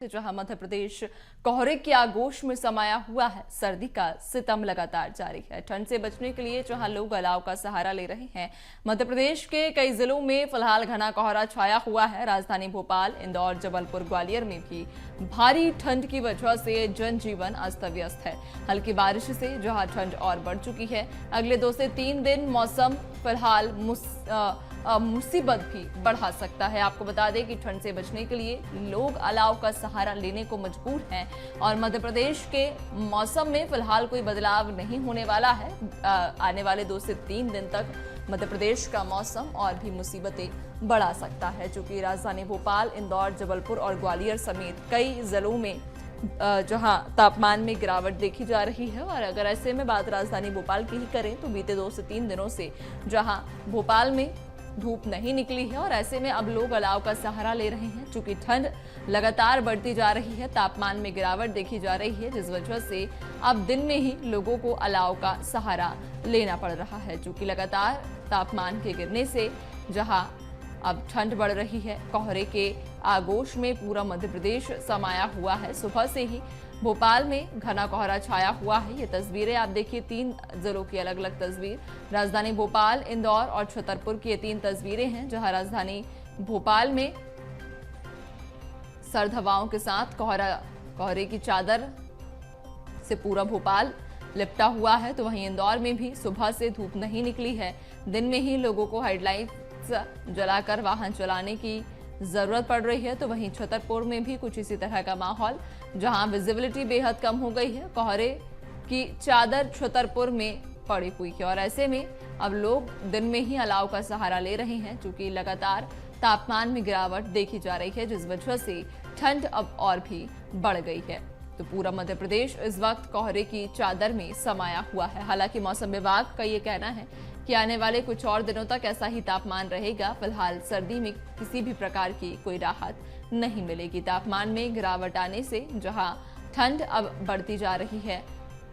जहां मध्य प्रदेश कोहरे की आगोश में समाया हुआ है। सर्दी का सितम लगातार जारी है। ठंड से बचने के लिए जहां लोग अलाव का सहारा ले रहे हैं, मध्य प्रदेश के कई जिलों में फिलहाल घना कोहरा छाया हुआ है। राजधानी भोपाल, इंदौर, जबलपुर, ग्वालियर में भी भारी ठंड की वजह से जनजीवन अस्त व्यस्त है। हल्की बारिश से जहां ठंड और बढ़ चुकी है। अगले 2 से 3 दिन मौसम फिलहाल मुसीबत भी बढ़ा सकता है। आपको बता दें कि ठंड से बचने के लिए लोग अलाव का सहारा लेने को मजबूर हैं और मध्य प्रदेश के मौसम में फिलहाल कोई बदलाव नहीं होने वाला है। आने वाले 2 से 3 दिन तक मध्य प्रदेश का मौसम और भी मुसीबतें बढ़ा सकता है, चूंकि राजधानी भोपाल, इंदौर, जबलपुर और ग्वालियर समेत कई जिलों में जहां तापमान में गिरावट देखी जा रही है। और अगर ऐसे में बात राजधानी भोपाल की ही करें तो बीते 2 से 3 दिनों से जहां भोपाल में धूप नहीं निकली है और ऐसे में अब लोग अलाव का सहारा ले रहे हैं। चूंकि ठंड लगातार बढ़ती जा रही है, तापमान में गिरावट देखी जा रही है, जिस वजह से अब दिन में ही लोगों को अलाव का सहारा लेना पड़ रहा है। चूंकि लगातार तापमान के गिरने से जहां अब ठंड बढ़ रही है, कोहरे के आगोश में पूरा मध्य प्रदेश समाया हुआ है। सुबह से ही भोपाल में घना कोहरा छाया हुआ है। ये तस्वीरें आप देखिए, 3 जिलों की अलग अलग तस्वीर, राजधानी भोपाल, इंदौर और छतरपुर की ये 3 तस्वीरें हैं, जहां राजधानी भोपाल में सर्द हवाओं के साथ कोहरे की चादर से पूरा भोपाल लिपटा हुआ है। तो वहीं इंदौर में भी सुबह से धूप नहीं निकली है। दिन में ही लोगों को हेडलाइट्स जलाकर वाहन चलाने की जरूरत पड़ रही है। तो वहीं छतरपुर में भी कुछ इसी तरह का माहौल, जहां विजिबिलिटी बेहद कम हो गई है। कोहरे की चादर छतरपुर में पड़ी हुई है और ऐसे में अब लोग दिन में ही अलाव का सहारा ले रहे हैं, क्योंकि लगातार तापमान में गिरावट देखी जा रही है, जिस वजह से ठंड अब और भी बढ़ गई है। तो पूरा मध्य प्रदेश इस वक्त कोहरे की चादर में समाया हुआ है। हालांकि मौसम विभाग का ये कहना है कि आने वाले कुछ और दिनों तक ऐसा ही तापमान रहेगा। फिलहाल सर्दी में किसी भी प्रकार की कोई राहत नहीं मिलेगी। तापमान में गिरावट आने से जहां ठंड अब बढ़ती जा रही है।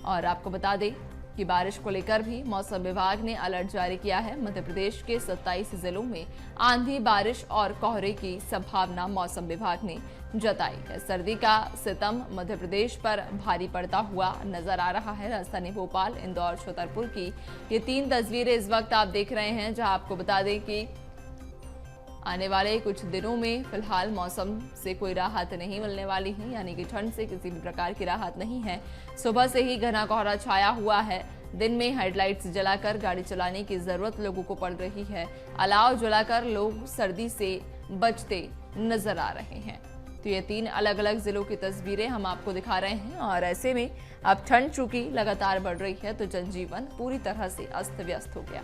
और आपको बता दें कि बारिश को लेकर भी मौसम विभाग ने अलर्ट जारी किया है। मध्य प्रदेश के 27 जिलों में आंधी, बारिश और कोहरे की संभावना मौसम विभाग ने जताई है। सर्दी का सितम मध्य प्रदेश पर भारी पड़ता हुआ नजर आ रहा है। राजधानी भोपाल, इंदौर, छतरपुर की ये 3 तस्वीरें इस वक्त आप देख रहे हैं, जहां आपको बता दें कि आने वाले कुछ दिनों में फिलहाल मौसम से कोई राहत नहीं मिलने वाली है, यानी कि ठंड से किसी भी प्रकार की राहत नहीं है। सुबह से ही घना कोहरा छाया हुआ है। दिन में हेडलाइट्स जलाकर गाड़ी चलाने की जरूरत लोगों को पड़ रही है। अलाव जलाकर लोग सर्दी से बचते नजर आ रहे हैं। तो ये 3 अलग अलग जिलों की तस्वीरें हम आपको दिखा रहे हैं और ऐसे में अब ठंड चूंकि लगातार बढ़ रही है, तो जनजीवन पूरी तरह से अस्त व्यस्त हो गया।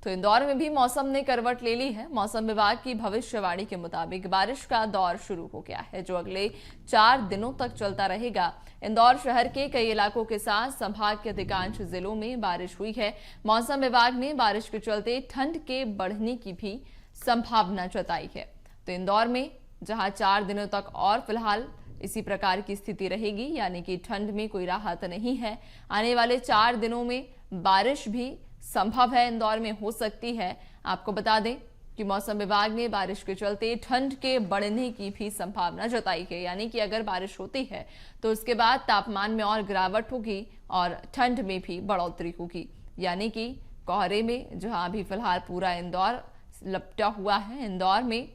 तो इंदौर में भी मौसम ने करवट ले ली है। मौसम विभाग की भविष्यवाणी के मुताबिक बारिश का दौर शुरू हो गया है, जो अगले 4 दिनों तक चलता रहेगा। इंदौर शहर के कई इलाकों के साथ संभाग के अधिकांश जिलों में बारिश हुई है। मौसम विभाग ने बारिश के चलते ठंड के बढ़ने की भी संभावना जताई है। तो इंदौर में जहां 4 दिनों तक और फिलहाल इसी प्रकार की स्थिति रहेगी, यानी कि ठंड में कोई राहत नहीं है। आने वाले 4 दिनों में बारिश भी संभव है, इंदौर में हो सकती है। आपको बता दें कि मौसम विभाग ने बारिश के चलते ठंड के बढ़ने की भी संभावना जताई है, यानी कि अगर बारिश होती है तो उसके बाद तापमान में और गिरावट होगी और ठंड में भी बढ़ोतरी होगी। यानी कि कोहरे में जहां अभी फिलहाल पूरा इंदौर लपटा हुआ है, इंदौर में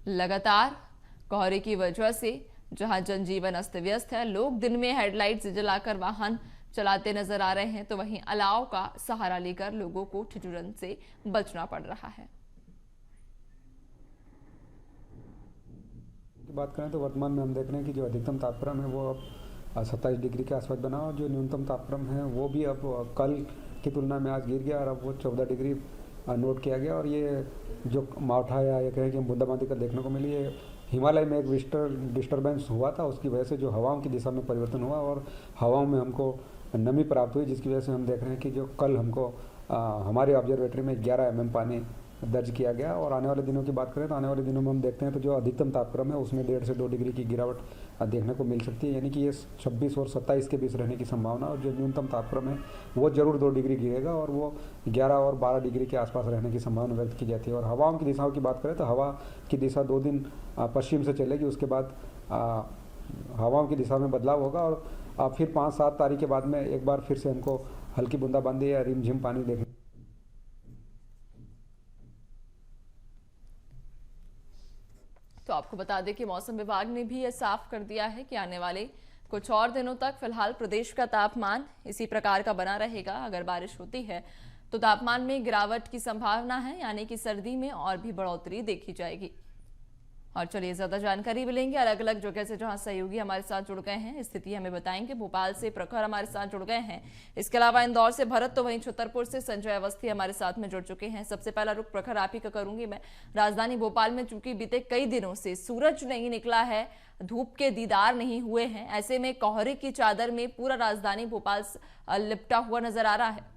लगातार कोहरे की वजह से जहां जनजीवन अस्त व्यस्त है, लोग दिन में हेडलाइट्स जलाकर वाहन चलाते नजर आ रहे हैं, तो वहीं अलाव का सहारा लेकर लोगों को ठिठुरन से बचना पड़ रहा है। बात करें तो वर्तमान में हम देख रहे हैं कि जो अधिकतम तापक्रम है वो अब 27 डिग्री के आसपास बना और जो न्यूनतम तापक्रम है वो भी अब कल की तुलना में आज गिर गया और अब वो 14 डिग्री नोट किया गया। और ये जो मावठा या ये कहें कि बूंदाबांदी का देखने को मिली है, हिमालय में एक डिस्टर्बेंस हुआ था, उसकी वजह से जो हवाओं की दिशा में परिवर्तन हुआ और हवाओं में हमको नमी प्राप्त हुई, जिसकी वजह से हम देख रहे हैं कि जो कल हमको हमारे ऑब्जर्वेटरी में 11 mm पानी दर्ज किया गया। और आने वाले दिनों की बात करें तो आने वाले दिनों में हम देखते हैं तो जो अधिकतम तापक्रम है उसमें 1.5 से 2 डिग्री की गिरावट देखने को मिल सकती है, यानी कि ये 26 और 27 के बीच रहने की संभावना। और जो न्यूनतम तापक्रम है वो जरूर 2 डिग्री गिरेगा और वो 11 और 12 डिग्री के आसपास रहने की संभावना व्यक्त की जाती है। और हवाओं की दिशाओं की बात करें तो हवा की दिशा 2 दिन पश्चिम से चलेगी, उसके बाद हवाओं की दिशा में बदलाव होगा और फिर 5-7 तारीख के बाद में एक बार फिर से हमको हल्की बूंदाबांदी या रिमझिम पानी देखने। तो आपको बता दें कि मौसम विभाग ने भी यह साफ कर दिया है कि आने वाले कुछ और दिनों तक फिलहाल प्रदेश का तापमान इसी प्रकार का बना रहेगा। अगर बारिश होती है तो तापमान में गिरावट की संभावना है, यानी कि सर्दी में और भी बढ़ोतरी देखी जाएगी। और चलिए ज्यादा जानकारी मिलेंगे अलग अलग जगह से जहां सहयोगी हमारे साथ जुड़ गए हैं, स्थिति हमें बताएंगे। भोपाल से प्रखर हमारे साथ जुड़ गए हैं, इसके अलावा इंदौर से भरत, तो वहीं छतरपुर से संजय अवस्थी हमारे साथ में जुड़ चुके हैं। सबसे पहला रुख प्रखर आप ही का करूंगी मैं। राजधानी भोपाल में चूंकि बीते कई दिनों से सूरज नहीं निकला है, धूप के दीदार नहीं हुए हैं, ऐसे में कोहरे की चादर में पूरा राजधानी भोपाल लिपटा हुआ नजर आ रहा है।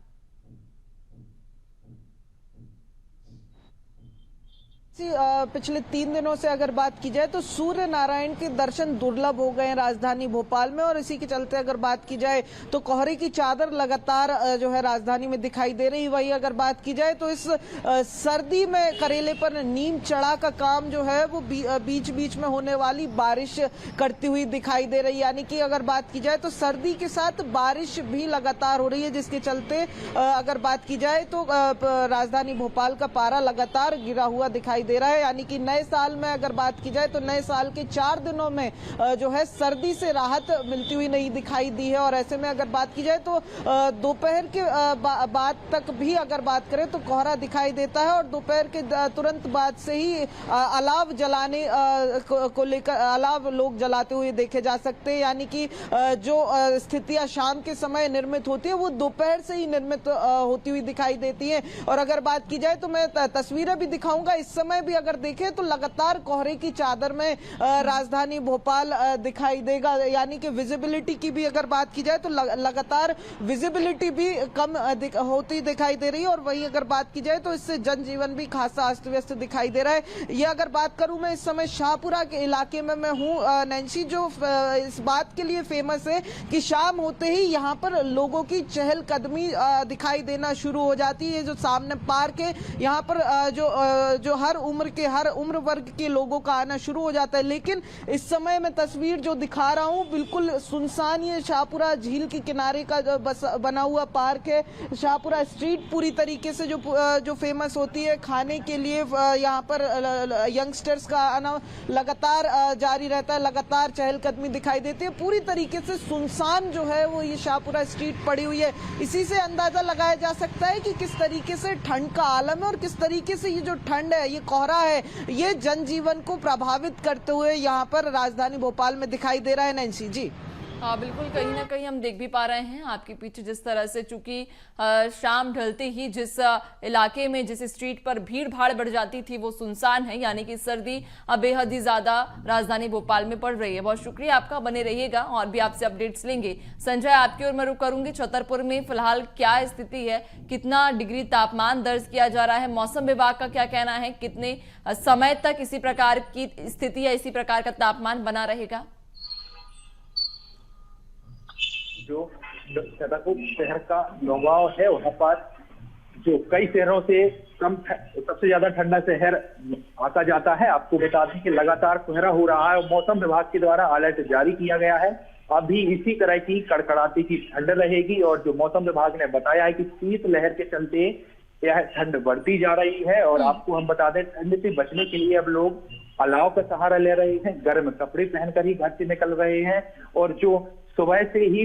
पिछले 3 दिनों से अगर बात की जाए तो सूर्य नारायण के दर्शन दुर्लभ हो गए हैं राजधानी भोपाल में, और इसी के चलते अगर बात की जाए तो कोहरे की चादर लगातार जो है राजधानी में दिखाई दे रही। वही अगर बात की जाए तो इस सर्दी में करेले पर नीम चढ़ा का काम जो है वो बीच बीच में होने वाली बारिश करती हुई दिखाई दे रही, यानी कि अगर बात की जाए तो सर्दी के साथ बारिश भी लगातार हो रही है, जिसके चलते अगर बात की जाए तो राजधानी भोपाल का पारा लगातार गिरा हुआ दिखाई दे रहा है। यानी कि नए साल में अगर बात की जाए तो नए साल के 4 दिनों में जो है सर्दी से राहत मिलती हुई नहीं दिखाई दी है। और ऐसे में अगर बात की जाए तो दोपहर के बाद तक भी अगर बात करें तो कोहरा दिखाई देता है, और दोपहर के तुरंत बाद से ही अलाव जलाने को लेकर अलाव लोग जलाते हुए देखे जा सकते हैं। यानी कि जो स्थितियां शाम के समय निर्मित होती है वो दोपहर से ही निर्मित होती हुई दिखाई देती है। और अगर बात की जाए तो मैं तस्वीरें भी दिखाऊंगा, इस समय भी अगर देखें तो लगातार कोहरे की चादर में राजधानी भोपाल दिखाई देगा। यानी कि विजिबिलिटी की भी अगर बात की जाए तो लगातार विजिबिलिटी भी कम होती दिखाई दे रही है। और वहीं अगर बात की जाए तो इससे जनजीवन भी खासा अस्त व्यस्त दिखाई दे रहा है। ये अगर बात करूं मैं इस समय शाहपुरा के इलाके में मैं हूं, नैन्सी, जो इस बात के लिए फेमस है कि शाम होते ही यहाँ पर लोगों की चहलकदमी दिखाई देना शुरू हो जाती है। जो सामने पार्क है यहाँ पर जो हर उम्र वर्ग के लोगों का आना शुरू हो जाता है। लेकिन इस समय मैं तस्वीर जो दिखा रहा हूं बिल्कुल सुनसान, ये शाहपुरा झील के किनारे का जो बना हुआ पार्क है। शाहपुरा स्ट्रीट पूरी तरीके से जो फेमस होती है खाने के लिए, यहाँ पर यंगस्टर्स का आना लगातार जारी रहता है, लगातार चहलकदमी दिखाई देती है। पूरी तरीके से सुनसान जो है वो ये शाहपुरा स्ट्रीट पड़ी हुई है। इसी से अंदाजा लगाया जा सकता है कि किस तरीके से ठंड का आलम है और किस तरीके से ये जो ठंड है, ये कोहरा है, ये जनजीवन को प्रभावित करते हुए यहाँ पर राजधानी भोपाल में दिखाई दे रहा है। नैन्सी जी, हाँ बिल्कुल, कहीं ना कहीं हम देख भी पा रहे हैं आपके पीछे जिस तरह से, चूंकि शाम ढलते ही जिस इलाके में जिस स्ट्रीट पर भीड़ भाड़ बढ़ जाती थी वो सुनसान है, यानी कि सर्दी अब बेहद ही ज्यादा राजधानी भोपाल में पड़ रही है। बहुत शुक्रिया आपका, बने रहिएगा और भी आपसे अपडेट्स लेंगे। संजय, आपकी ओर मैं रुख करूंगी। छतरपुर में फिलहाल क्या स्थिति है, कितना डिग्री तापमान दर्ज किया जा रहा है, मौसम विभाग का क्या कहना है, कितने समय तक इसी प्रकार की स्थिति या इसी प्रकार का तापमान बना रहेगा? जो छतरपुर शहर का नौगांव है वहां पर जो कई शहरों से कम सबसे ज्यादा ठंडा शहर आता जाता है। आपको बता दें कि लगातार कोहरा हो रहा है और मौसम विभाग के द्वारा अलर्ट जारी किया गया है। अभी इसी तरह की कड़कड़ाती की ठंड रहेगी और जो मौसम विभाग ने बताया है कि शीत लहर के चलते यह ठंड बढ़ती जा रही है। और आपको हम बता दें, ठंड से बचने के लिए अब लोग अलाव का सहारा ले रहे हैं, गर्म कपड़े पहनकर ही घर से निकल रहे हैं। और जो सुबह से ही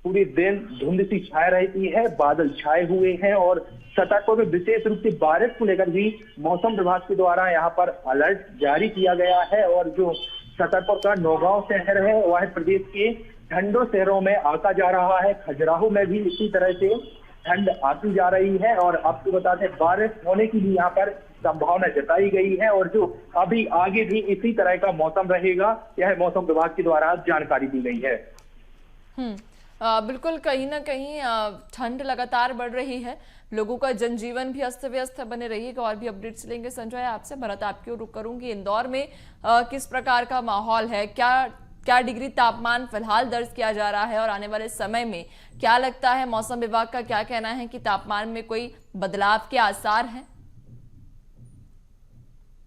पूरी दिन धुंध सी छाए रहती है, बादल छाए हुए हैं और छतरपुर में विशेष रूप से बारिश को लेकर भी मौसम विभाग के द्वारा यहाँ पर अलर्ट जारी किया गया है। और जो छतरपुर का नौगांव शहर है वह प्रदेश के ठंडों शहरों में आता जा रहा है। खजुराहो में भी इसी तरह से ठंड आती जा रही है और आपको बता दें बारिश होने की भी यहाँ पर संभावना जताई गई है। और जो अभी आगे भी इसी तरह का मौसम रहेगा, यह मौसम विभाग के द्वारा जानकारी दी गई है। बिल्कुल, कहीं ना कहीं ठंड लगातार बढ़ रही है। लोगों का जनजीवन भी अस्त व्यस्त बने रहिएगा और भी अपडेट्स लेंगे। संजय आपसे, भरत आपकी ओर रुख करूंगी। इंदौर में किस प्रकार का माहौल है, क्या डिग्री तापमान फिलहाल दर्ज किया जा रहा है और आने वाले समय में क्या लगता है, मौसम विभाग का क्या कहना है कि तापमान में कोई बदलाव के आसार हैं?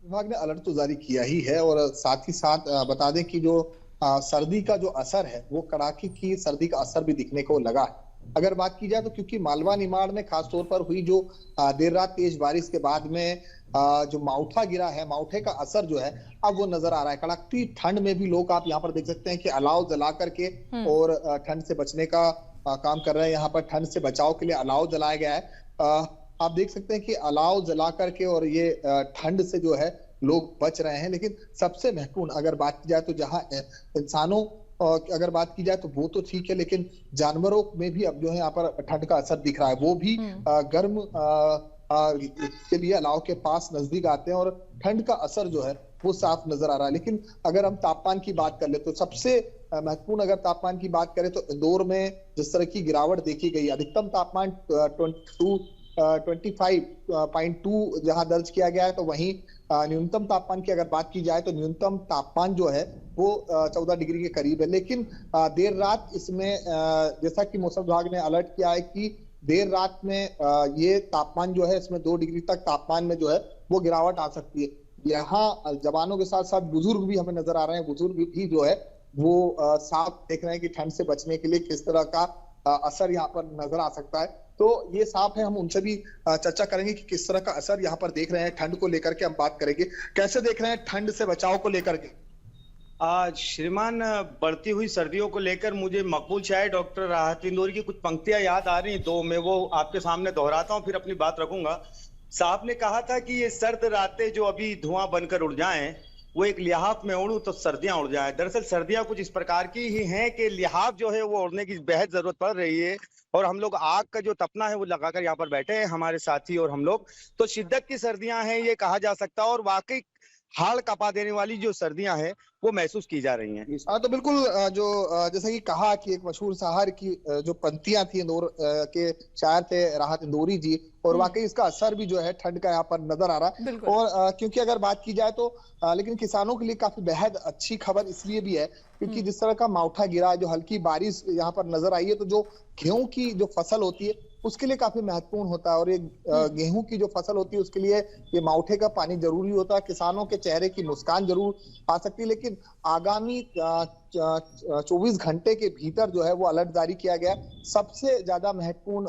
विभाग ने अलर्ट तो जारी किया ही है और साथ ही साथ बता दें कि जो सर्दी का जो असर है वो कड़ाके की सर्दी का असर भी दिखने को लगा है। अगर बात की जाए तो क्योंकि मालवा निमाड़ में खासतौर पर हुई जो देर रात तेज बारिश के बाद में जो मावठा गिरा है, मावठे का असर जो है अब वो नजर आ रहा है। कड़कती ठंड में भी लोग आप यहाँ पर देख सकते हैं कि अलाव जला करके और ठंड से बचने का काम कर रहे हैं। यहाँ पर ठंड से बचाव के लिए अलाव जलाया गया है। आप देख सकते हैं कि अलाव जला करके और ये ठंड से जो है लोग बच रहे हैं। लेकिन सबसे महत्वपूर्ण अगर बात की जाए तो जहां इंसानों अगर बात की जाए तो वो तो ठीक है, लेकिन जानवरों में भी अब जो है यहाँ पर ठंड का असर दिख रहा है। वो भी गर्म के लिए अलाव के पास नजदीक आते हैं और ठंड का असर जो है वो साफ नजर आ रहा है। लेकिन अगर हम तापमान की बात कर ले तो सबसे महत्वपूर्ण अगर तापमान की बात करें तो इंदौर में जिस तरह की गिरावट देखी गई, अधिकतम तापमान 25.2 जहां दर्ज किया गया है, तो वहीं न्यूनतम तापमान की अगर बात की जाए तो न्यूनतम तापमान जो है वो 14 डिग्री के करीब है। लेकिन देर रात इसमें जैसा कि मौसम विभाग ने अलर्ट किया है कि देर रात में ये तापमान जो है इसमें 2 डिग्री तक तापमान में जो है वो गिरावट आ सकती है। यहाँ जवानों के साथ साथ बुजुर्ग भी हमें नजर आ रहे हैं। बुजुर्ग भी जो है वो साफ देख रहे हैं कि ठंड से बचने के लिए किस तरह का असर यहाँ पर नजर आ सकता है। तो ये साफ है, हम उनसे भी चर्चा करेंगे कि किस तरह का असर यहाँ पर देख रहे हैं। ठंड को लेकर के हम बात करेंगे, कैसे देख रहे हैं ठंड से बचाव को लेकर के। श्रीमान, बढ़ती हुई सर्दियों को लेकर मुझे मकबूल शायर डॉक्टर राहत इंदौरी की कुछ पंक्तियां याद आ रही हैं, तो मैं वो आपके सामने दोहराता हूं, फिर अपनी बात रखूंगा। साहब ने कहा था कि ये सर्द रातें जो अभी धुआं बनकर उड़ जाएं, वो एक लिहाफ में उड़ूं तो सर्दियां उड़ जाएं। दरअसल सर्दियां कुछ इस प्रकार की ही हैं कि लिहाफ जो है वो उड़ने की बेहद जरूरत पड़ रही है और हम लोग आग का जो तपना है वो लगाकर यहाँ पर बैठे हैं, हमारे साथी और हम लोग। तो शिद्दत की सर्दियां हैं ये कहा जा सकता है और वाकई हाड़ कपा देने वाली जो सर्दियां हैं वो महसूस की जा रही हैं। तो बिल्कुल जो जैसा कि कहा कि एक मशहूर शहर की जो पंक्तियां थी इंदौर के शायर थे राहत इंदौरी जी, और वाकई इसका असर भी जो है ठंड का यहाँ पर नजर आ रहा है। और क्योंकि अगर बात की जाए तो लेकिन किसानों के लिए काफी बेहद अच्छी खबर इसलिए भी है क्योंकि जिस तरह का मावठा गिरा, जो हल्की बारिश यहाँ पर नजर आई है, तो जो गेहूं की जो फसल होती है उसके लिए काफी महत्वपूर्ण होता है। और ये गेहूं की जो फसल होती है उसके लिए ये मावठे का पानी जरूरी होता है। किसानों के चेहरे की मुस्कान जरूर आ सकती है, लेकिन आगामी 24 घंटे के भीतर जो है वो अलर्ट जारी किया गया। सबसे ज्यादा महत्वपूर्ण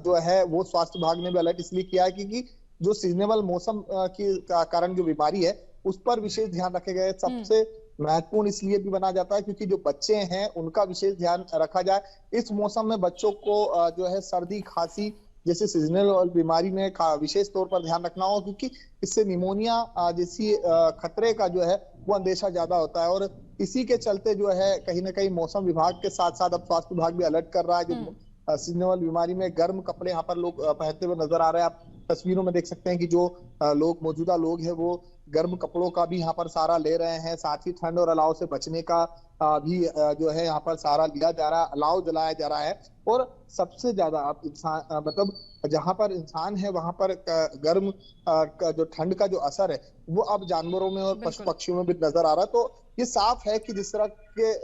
जो है वो स्वास्थ्य विभाग ने भी अलर्ट इसलिए किया है क्योंकि जो सीजनेबल मौसम के कारण जो बीमारी है उस पर विशेष ध्यान रखे गए। सबसे महत्वपूर्ण इसलिए भी बना जाता है क्योंकि जो बच्चे हैं उनका विशेष ध्यान रखा जाए। इस मौसम में बच्चों को जो है सर्दी खांसी जैसे सीजनल बीमारी में विशेष तौर पर ध्यान रखना हो क्योंकि इससे निमोनिया जैसी खतरे का जो है वो अंदेशा ज्यादा होता है। और इसी के चलते जो है कहीं ना कहीं मौसम विभाग के साथ साथ अब स्वास्थ्य विभाग भी अलर्ट कर रहा है। जो सीजनल बीमारी में गर्म कपड़े यहाँ पर लोग पहनते हुए नजर आ रहे हैं। आप तस्वीरों में देख सकते हैं कि जो लोग मौजूदा लोग हैं वो गर्म कपड़ों का भी यहाँ पर सहारा ले रहे हैं। साथ ही ठंड और अलाव से बचने का भी जो है यहाँ पर सहारा लिया जा रहा है, अलाव जलाया जा रहा है। और सबसे ज्यादा आप इंसान मतलब जहां पर इंसान है वहां पर गर्म जो ठंड का जो असर है वो अब जानवरों में और पशु पक्षियों में भी नजर आ रहा है। तो ये साफ है कि जिस तरह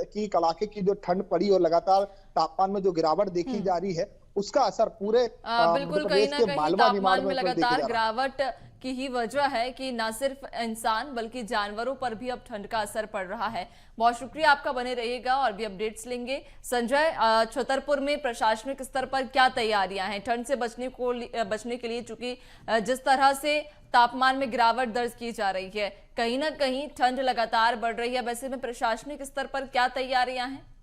की कड़ाके की जो ठंड पड़ी और लगातार तापमान में जो गिरावट देखी जा रही है उसका असर पूरे बिल्कुल कहीं ना कहीं तापमान में लगातार गिरावट की ही वजह है कि न सिर्फ इंसान बल्कि जानवरों पर भी अब ठंड का असर पड़ रहा है। बहुत शुक्रिया आपका, बने रहिएगा और भी अपडेट्स लेंगे। संजय, छतरपुर में प्रशासनिक स्तर पर क्या तैयारियां हैं ठंड से बचने के लिए, चूंकि जिस तरह से तापमान में गिरावट दर्ज की जा रही है कहीं ना कहीं ठंड लगातार बढ़ रही है, वैसे में प्रशासनिक स्तर पर क्या तैयारियां हैं?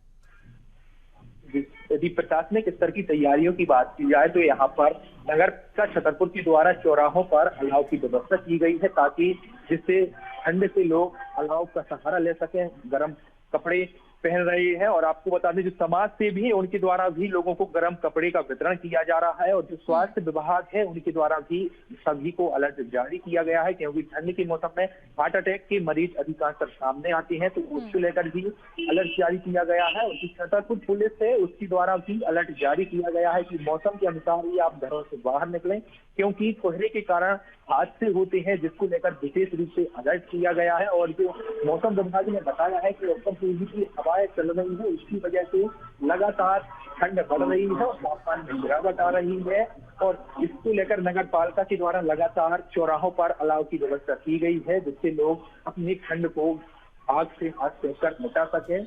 यदि प्रशासनिक स्तर की तैयारियों की बात की जाए तो यहाँ पर नगर का छतरपुर के द्वारा चौराहों पर अलाव की व्यवस्था की गई है ताकि जिससे ठंड से लोग अलाव का सहारा ले सकें, गर्म कपड़े पहन रहे हैं। और आपको बता दें जो समाज सेवी है उनके द्वारा भी लोगों को गर्म कपड़े का वितरण किया जा रहा है, और जो स्वास्थ्य विभाग है उनके द्वारा भी सभी को अलर्ट जारी किया गया है, क्योंकि ठंड के मौसम में हार्ट अटैक के मरीज अधिकांशतः सामने आते हैं, तो उसको लेकर भी अलर्ट जारी किया गया है। और जो छतरपुर पुलिस है उसके द्वारा भी अलर्ट जारी किया गया है कि मौसम के अनुसार ही आप घरों से बाहर निकलें, क्योंकि कोहरे के कारण हादसे होते हैं, जिसको लेकर विशेष रूप से अलर्ट किया गया है। और जो मौसम विभाग ने बताया है कि उत्तर पूर्वी की हवाएं चल रही है, उसकी वजह से लगातार ठंड बढ़ रही है और तापमान में गिरावट आ रही है। और इसको लेकर नगर पालिका के द्वारा लगातार चौराहों पर अलाव की व्यवस्था की गई है, जिससे लोग अपनी ठंड को आग से हाथ सेककर मिटा सकें।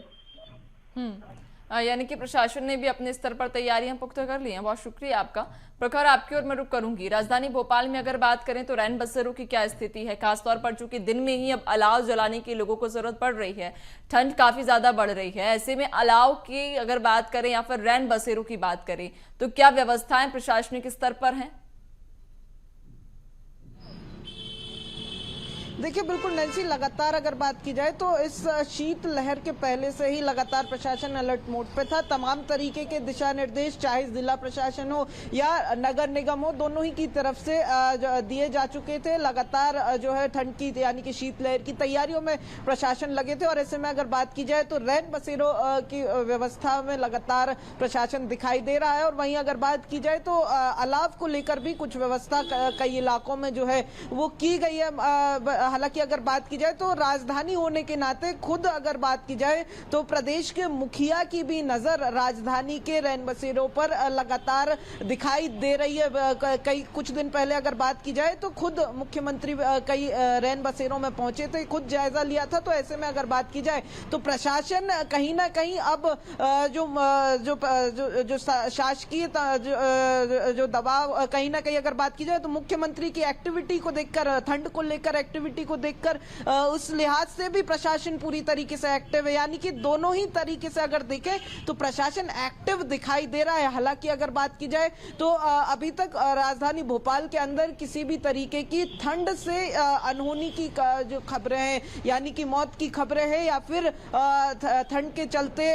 यानी कि प्रशासन ने भी अपने स्तर पर तैयारियां पुख्ता कर ली हैं। बहुत शुक्रिया आपका। प्रखर, आपकी ओर मैं रुक करूंगी। राजधानी भोपाल में अगर बात करें तो रैन बसेरों की क्या स्थिति है, खासतौर पर चूंकि दिन में ही अब अलाव जलाने की लोगों को जरूरत पड़ रही है, ठंड काफी ज्यादा बढ़ रही है, ऐसे में अलाव की अगर बात करें या फिर रैन बसेरों की बात करें तो क्या व्यवस्थाएं प्रशासनिक स्तर पर हैं? देखिए बिल्कुल नैन्सी, लगातार अगर बात की जाए तो इस शीत लहर के पहले से ही लगातार प्रशासन अलर्ट मोड पे था। तमाम तरीके के दिशा निर्देश चाहे जिला प्रशासन हो या नगर निगम हो, दोनों ही की तरफ से दिए जा चुके थे। लगातार जो है ठंड की यानी कि शीत लहर की तैयारियों में प्रशासन लगे थे। और ऐसे में अगर बात की जाए तो रैन बसेरों की व्यवस्था में लगातार प्रशासन दिखाई दे रहा है। और वहीं अगर बात की जाए तो अलाव को लेकर भी कुछ व्यवस्था कई इलाकों में जो है वो की गई है। हालांकि अगर बात की जाए तो राजधानी होने के नाते खुद अगर बात की जाए तो प्रदेश के मुखिया की भी नजर राजधानी के रैन बसेरों पर लगातार दिखाई दे रही है। कई कुछ दिन पहले अगर बात की जाए तो खुद मुख्यमंत्री कई रैन बसेरों में पहुंचे थे, खुद जायजा लिया था। तो ऐसे में अगर बात की जाए तो प्रशासन कहीं ना कहीं अब जो शासकीय जो दबाव कहीं ना कहीं अगर बात की जाए तो मुख्यमंत्री की एक्टिविटी को देखकर, ठंड को लेकर एक्टिविटी को देखकर उस लिहाज से भी प्रशासन पूरी तरीके से एक्टिव है। यानी कि दोनों ही तरीके से अगर देखें तो प्रशासन एक्टिव दिखाई दे रहा है। हालांकि अगर बात की जाए तो अभी तक राजधानी भोपाल के अंदर किसी भी तरीके की ठंड से अनहोनी की जो खबरें हैं, यानी कि मौत की खबरें हैं या फिर ठंड के चलते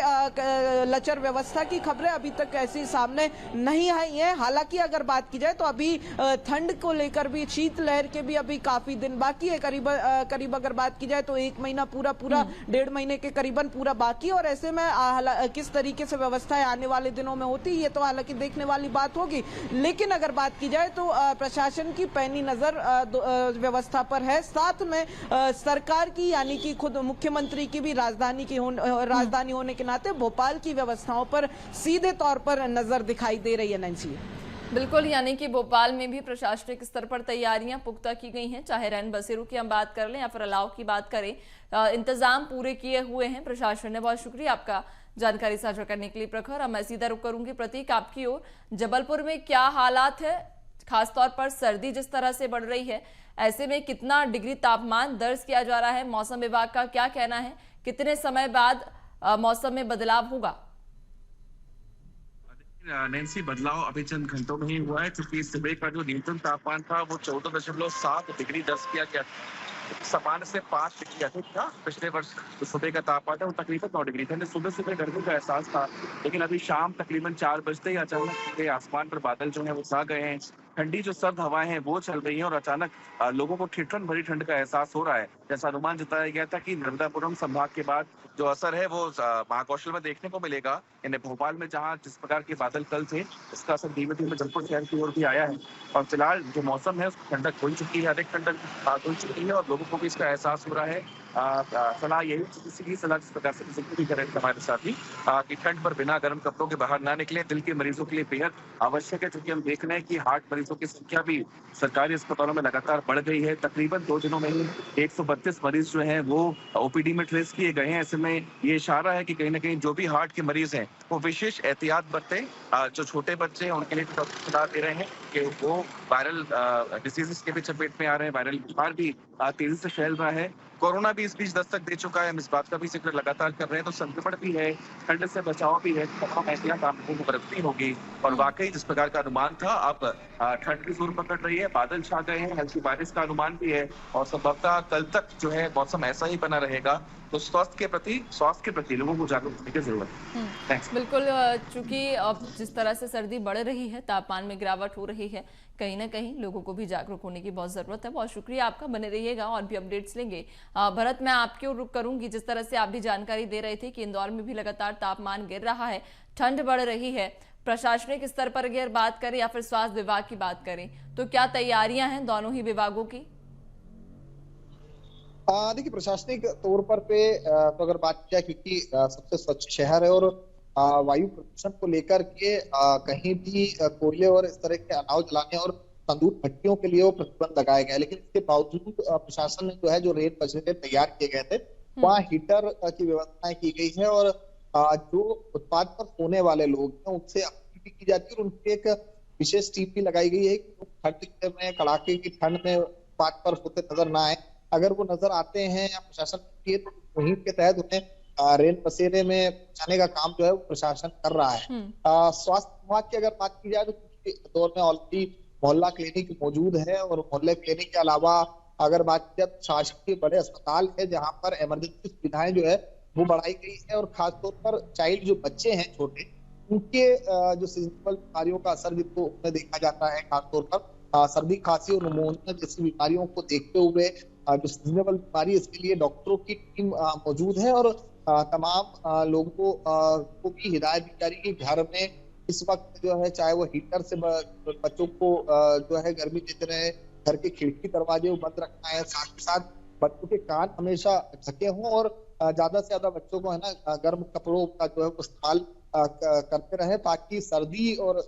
लचर व्यवस्था की खबरें अभी तक ऐसी सामने नहीं आई है। हालांकि अगर बात की जाए तो अभी ठंड को लेकर भी, शीत लहर के भी अभी काफी दिन बाकी है। करीब अगर बात की जाए तो 1 महीना पूरा 1.5 महीने के करीबन पूरा बाकी। और ऐसे में किस तरीके से व्यवस्थाएं आने वाले दिनों में होती है ये तो हालांकि देखने वाली बात होगी। लेकिन अगर बात की जाए तो प्रशासन की पैनी नजर व्यवस्था पर है। साथ में सरकार की यानी कि खुद मुख्यमंत्री की भी राजधानी होने के नाते भोपाल की व्यवस्थाओं पर सीधे तौर पर नजर दिखाई दे रही है। नैन्सी, बिल्कुल, यानी कि भोपाल में भी प्रशासनिक स्तर पर तैयारियां पुख्ता की गई हैं, चाहे रैन बसेरों की हम बात कर लें या फिर अलाव की बात करें, इंतजाम पूरे किए हुए हैं प्रशासन ने। बहुत शुक्रिया आपका जानकारी साझा करने के लिए प्रखर। अब मैं सीधा रुक करूंगी प्रतीक आपकी ओर। जबलपुर में क्या हालात है, खासतौर पर सर्दी जिस तरह से बढ़ रही है, ऐसे में कितना डिग्री तापमान दर्ज किया जा रहा है, मौसम विभाग का क्या कहना है, कितने समय बाद मौसम में बदलाव होगा? नैन्सी, बदलाव अभी चंद घंटों में ही हुआ है, क्योंकि सुबह का जो न्यूनतम तापमान था वो 14.7 डिग्री दर्ज किया गया। सामान्य से 5 डिग्री अधिक था। पिछले वर्ष जो सुबह का तापमान था वो तकरीबन 9 डिग्री था। सुबह गर्मी का एहसास था, लेकिन अभी शाम तकरीबन 4 बजते ही अचानक पूरे आसमान पर बादल जो है वो छा गए हैं। ठंडी जो सर्द हवाएं हैं वो चल रही हैं और अचानक लोगों को ठिठुरन भरी ठंड का एहसास हो रहा है। जैसा अनुमान जताया गया था कि नर्मदापुरम संभाग के बाद जो असर है वो महाकौशल में देखने को मिलेगा। इन्हें भोपाल में जहां जिस प्रकार के बादल कल थे, इसका असर धीमे धीमे जबलपुर शहर की ओर भी आया है। और फिलहाल जो मौसम है उसकी ठंडक हो चुकी है, अधिक ठंडक हो चुकी है और लोगों को भी इसका एहसास हो रहा है। सलाह यही, किसी की सलाह जिस प्रकार से जिक्र भी करें हमारे साथ ही, कि ठंड पर बिना गर्म कपड़ों के बाहर ना निकले। दिल के मरीजों के लिए बेहद आवश्यक है, क्योंकि हम देख रहे हैं कि हार्ट मरीजों की संख्या भी सरकारी अस्पतालों में लगातार बढ़ गई है। तकरीबन 2 दिनों में ही 132 मरीज जो हैं वो ओपीडी में ट्रेस किए गए हैं। ऐसे में ये इशारा है कि कहीं ना कहीं जो भी हार्ट के मरीज हैं वो विशेष एहतियात बरतें। जो छोटे बच्चे हैं उनके लिए डॉक्टर सलाह दे रहे हैं कि वो वायरल डिसीजेस के भी चपेट में आ रहे हैं। वायरल बुखार भी तेजी से फैल रहा है। कोरोना भी इस बीच दस्तक दे चुका है, हम इस बात का भी जिक्र लगातार कर रहे हैं। तो संक्रमण भी है, ठंड से बचाव भी है, तमाम एहतियात आप लोगों को बरतनी होगी। और वाकई जिस प्रकार का अनुमान था, अब ठंड की जोर पकड़ रही है, बादल छा गए हैं, हल्की बारिश का अनुमान भी है और संभवतः कल तक जो है मौसम ऐसा ही बना रहेगा। तो स्वास्थ्य के प्रति लोगों को जागरूक होने की जरूरत है। थैंक्स। बिल्कुल, चूंकि अब जिस तरह से सर्दी बढ़ रही है, तापमान में गिरावट हो रही है, कहीं ना कहीं लोगों को भी जागरूक होने की बहुत जरूरत है। बहुत शुक्रिया आपका, बने रहिएगा और भी अपडेट्स लेंगे। भरत, मैं आपकी ओर रुख करूंगी। जिस तरह से आप भी जानकारी दे रहे थे कि इंदौर में भी लगातार तापमान गिर रहा है, ठंड बढ़ रही है, प्रशासनिक स्तर पर अगर बात करें या फिर स्वास्थ्य विभाग की बात करें तो क्या तैयारियां हैं दोनों ही विभागों की? देखिए, प्रशासनिक तौर पर तो अगर बात किया, क्योंकि सबसे स्वच्छ शहर है और वायु प्रदूषण को लेकर के कहीं भी कोयले और इस तरह के अलाव जलाने और तंदूर भट्टियों के लिए वो प्रतिबंध लगाए गए, लेकिन इसके बावजूद प्रशासन ने जो है जो रेत बसेरे तैयार किए गए थे वहाँ हीटर की व्यवस्थाएं की गई है और जो उत्पाद पर सोने वाले लोग हैं उनसे अपील भी की जाती है और उनकी एक विशेष टीम भी लगाई गई है कि ठंड में, कड़ाके की ठंड में उत्पाद पर सोते नजर ना आए। अगर वो नजर आते हैं या प्रशासन की तो मुहिम के तहत उन्हें रेन बसेरे में पहुंचाने का काम जो है वो प्रशासन कर रहा है। स्वास्थ्य विभाग की अगर बात की जाए तो इंदौर में ऑलरेडी मोहल्ला क्लिनिक मौजूद है और मोहल्ले क्लिनिक के अलावा अगर बात की जाए तो शासकीय बड़े अस्पताल है जहाँ पर इमरजेंसी सुविधाएं जो है वो बढ़ाई गई है और खासतौर पर चाइल्ड जो बच्चे हैं छोटे, उनके जो सीजनल बीमारियों का असर भी तो उसमें देखा जाता है। खासतौर पर सर्दी, खांसी और निमोनिया जैसी बीमारियों को देखते हुए जो सीजनेबल बीमारी, इसके लिए डॉक्टरों की टीम मौजूद है और तमाम लोगों को भी हिदायत दी जा रही है कि घर में इस वक्त जो है चाहे वो हीटर से बच्चों को जो है गर्मी देते रहे, घर के खिड़की दरवाजे बंद रखना है, साथ ही साथ बच्चों के कान हमेशा ढके हों और ज्यादा से ज्यादा बच्चों को है ना गर्म कपड़ों का जो है इस्तेमाल करते रहे ताकि सर्दी और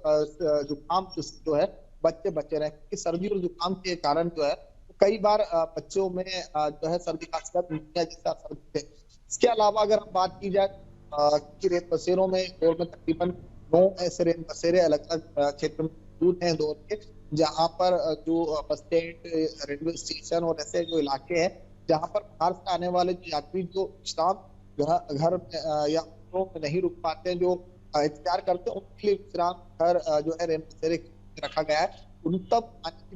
जुकाम जो है बचे रहे, क्योंकि सर्दी और जुकाम के कारण जो है कई बार बच्चों में जो है सर्दी खांसी जैसा असर दिखते हैं। इसके अलावा अगर हम बात की जाए कि रेत बसेरों में इंदौर में तकरीबन 9 ऐसे रेत बसेरे अलग अलग क्षेत्र में मौजूद हैं इंदौर के, जहाँ पर जो बस स्टैंड, रेलवे स्टेशन और ऐसे जो इलाके हैं जहाँ पर बाहर से आने वाले जो यात्री जो विश्राम घर या में नहीं रुक पाते हैं, जो इंतजार करते हैं, उनके लिए विश्राम घर जो है रेत बसेरे रखा गया है। उन तक पानी की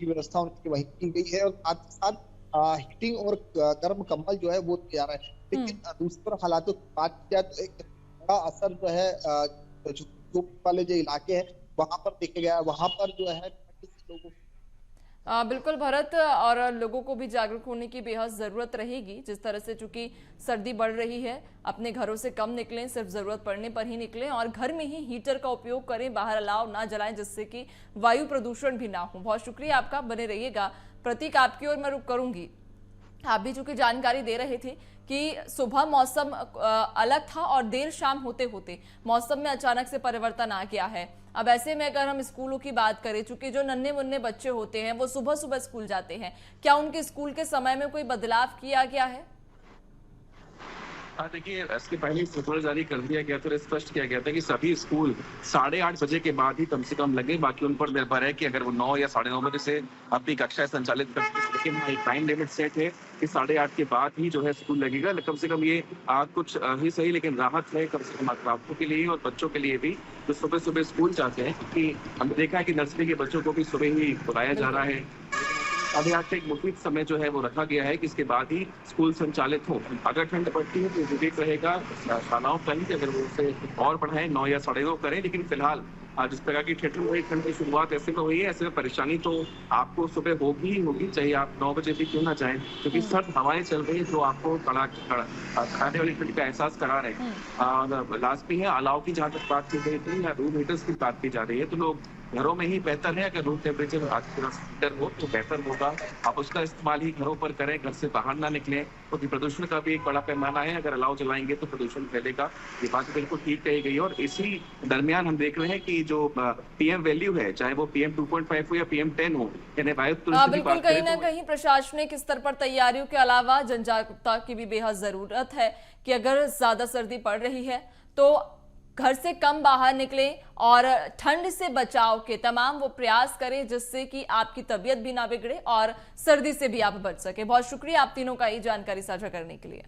व्यवस्था उनकी वहीं की गई है और साथ ही साथ हीटिंग और गर्म कंबल जो है वो तैयार है। लेकिन दूसरी तरफ हालातों की बात किया तो एक बड़ा असर जो है जो वाले जो इलाके हैं वहां पर देखा गया, वहां पर जो है लोगों बिल्कुल भरत, और लोगों को भी जागरूक होने की बेहद ज़रूरत रहेगी। जिस तरह से चूंकि सर्दी बढ़ रही है, अपने घरों से कम निकलें, सिर्फ ज़रूरत पड़ने पर ही निकलें और घर में ही हीटर का उपयोग करें, बाहर अलाव ना जलाएं जिससे कि वायु प्रदूषण भी ना हो। बहुत शुक्रिया आपका, बने रहिएगा। प्रतीक, आपकी ओर मैं रुख करूंगी। आप भी चूंकि जानकारी दे रहे थे कि सुबह मौसम अलग था और देर शाम होते होते मौसम में अचानक से परिवर्तन आ गया है। अब ऐसे में अगर हम स्कूलों की बात करें, चूंकि जो नन्हे मुन्ने बच्चे होते हैं वो सुबह सुबह स्कूल जाते हैं, क्या उनके स्कूल के समय में कोई बदलाव किया गया है? हाँ, देखिए, इसके पहले सर्कुलर जारी कर दिया गया था, स्पष्ट किया गया था कि सभी स्कूल 8:30 बजे के बाद ही कम से कम लगे, बाकी उन पर निर्भर है कि अगर वो 9 या 9:30 बजे से अपनी कक्षाएं संचालित करते हैं, लेकिन एक टाइम लिमिट सेट है कि 8:30 के बाद ही जो है स्कूल लगेगा। कम से कम ये कुछ ही सही लेकिन राहत है कम से कम अभिभावकों के लिए और बच्चों के लिए भी जो सुबह सुबह स्कूल जाते हैं, क्योंकि हमने देखा है कि नर्सरी के बच्चों को भी सुबह ही बुलाया जा रहा है। 8:30 से एक मुफीद समय जो है वो रखा गया है कि इसके बाद ही स्कूल संचालित हो। अगर ठंड बढ़ती है तो विवेक रहेगा शालाओं का ही, अगर वो उसे और बढ़ाएं 9 या 9:30 करें, लेकिन फिलहाल जिस प्रकार की थिएटर में ठंड की शुरुआत ऐसे में हुई है, ऐसे में परेशानी तो आपको सुबह होगी ही होगी, चाहे आप 9 बजे भी क्यों ना जाएं, क्योंकि सर्द हवाएं चल रही है जो आपको खाने वाली ठंड का एहसास करा रहे हैं। और लास्ट भी है, अलाव की जहाँ तक बात की गई थी या रूम हीटर्स की बात की जा रही है, तो लोग घरों में ही बेहतर है, अगर रूम टेम्परेचर हीटर हो तो बेहतर होगा। आप उसका इस्तेमाल ही घरों पर करें, घर से बाहर ना निकलें, क्योंकि प्रदूषण का भी एक बड़ा पैमाना है, अगर अलाव जलाएंगे तो प्रदूषण फैलेगा। ये बात बिल्कुल ठीक कही गई। और इसी दरमियान हम देख रहे हैं कि जो PM वैल्यू है, चाहे वो PM 2.5 हो या PM 10 हो, यानी वायु बिल्कुल कहीं ना कहीं प्रशासनिक स्तर पर तैयारियों के अलावा जन जागरूकता की भी बेहद जरूरत है कि अगर ज्यादा सर्दी पड़ रही है तो घर से कम बाहर निकलें और ठंड से बचाव के तमाम वो प्रयास करें जिससे कि आपकी तबीयत भी ना बिगड़े और सर्दी से भी आप बच सके। बहुत शुक्रिया आप तीनों का ये जानकारी साझा करने के लिए।